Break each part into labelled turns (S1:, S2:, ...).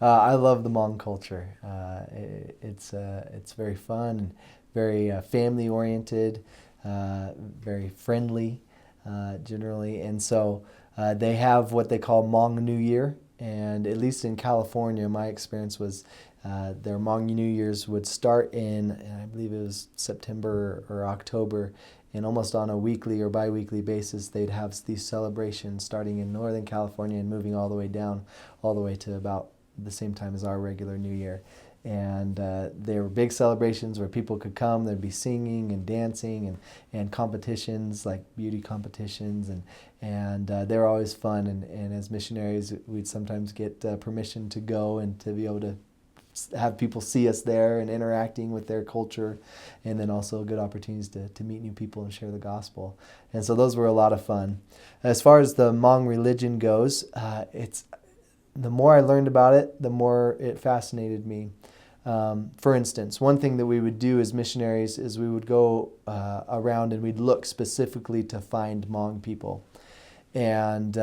S1: I love the Hmong culture. It's very fun, very family oriented, very friendly, generally, and so they have what they call Hmong New Year. And at least in California, my experience was their Hmong New Year's would start in, I believe it was September or October, and almost on a weekly or bi-weekly basis, they'd have these celebrations starting in Northern California and moving all the way down, all the way to about the same time as our regular New Year. And there were big celebrations where people could come. There'd be singing and dancing and competitions like beauty competitions, and they were always fun. And as missionaries, we'd sometimes get permission to go and to be able to have people see us there and interacting with their culture, and then also good opportunities to meet new people and share the gospel. And so those were a lot of fun. As far as the Hmong religion goes, it's the more I learned about it, the more it fascinated me. For instance, one thing that we would do as missionaries is we would go around and we'd look specifically to find Hmong people. And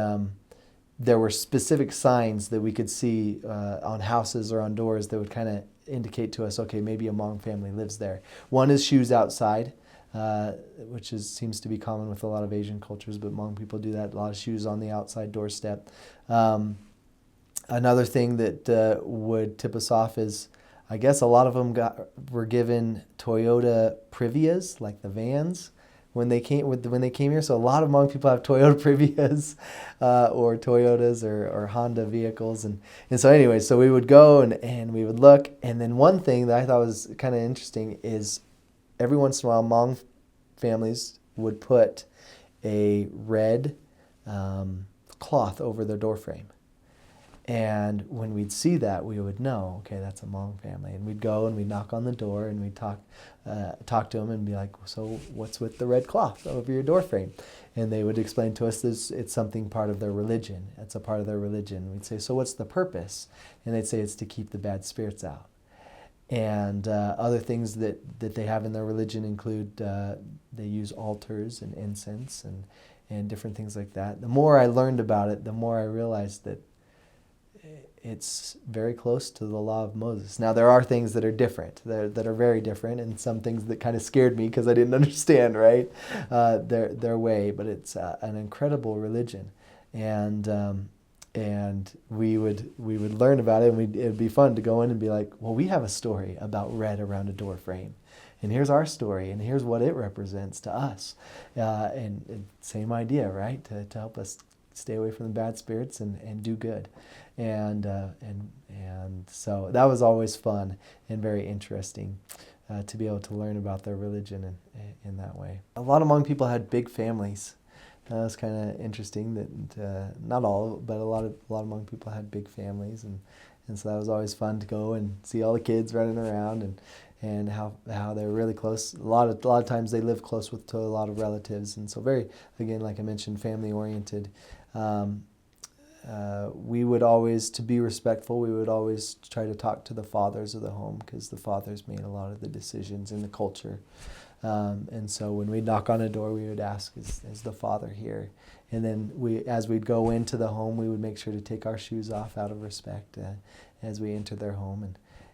S1: there were specific signs that we could see on houses or on doors that would kind of indicate to us, okay, maybe a Hmong family lives there. One is shoes outside, which seems to be common with a lot of Asian cultures, but Hmong people do that, a lot of shoes on the outside doorstep. Another thing that would tip us off is, I guess a lot of them were given Toyota Privias, like the vans, when they came here. So a lot of Hmong people have Toyota Privias or Toyotas or Honda vehicles, and so anyway, so we would go and we would look, and then one thing that I thought was kind of interesting is every once in a while Hmong families would put a red cloth over their doorframe. And when we'd see that, we would know, okay, that's a Hmong family. And we'd go and we'd knock on the door and we'd talk to them and be like, so what's with the red cloth over your door frame? And they would explain to us this, it's something part of their religion. It's a part of their religion. We'd say, so what's the purpose? And they'd say it's to keep the bad spirits out. And other things that they have in their religion include they use altars and incense and different things like that. The more I learned about it, the more I realized that it's very close to the law of Moses. Now, there are things that are different, that are very different, and some things that kind of scared me because I didn't understand, right, their way. But it's an incredible religion, and we would learn about it, and it'd be fun to go in and be like, well, we have a story about red around a door frame, and here's our story, and here's what it represents to us, and same idea, right, to help us stay away from the bad spirits and do good. And so that was always fun and very interesting to be able to learn about their religion in that way. A lot of Hmong people had big families. That was kind of interesting that not all, but a lot of Hmong people had big families, and so that was always fun to go and see all the kids running around and how they were really close. A lot of times they lived close to a lot of relatives, and so very, again, like I mentioned, family oriented. We would always, to be respectful, we would always try to talk to the fathers of the home because the fathers made a lot of the decisions in the culture. And so when we'd knock on a door, we would ask, is the father here? And then as we'd go into the home, we would make sure to take our shoes off out of respect as we enter their home.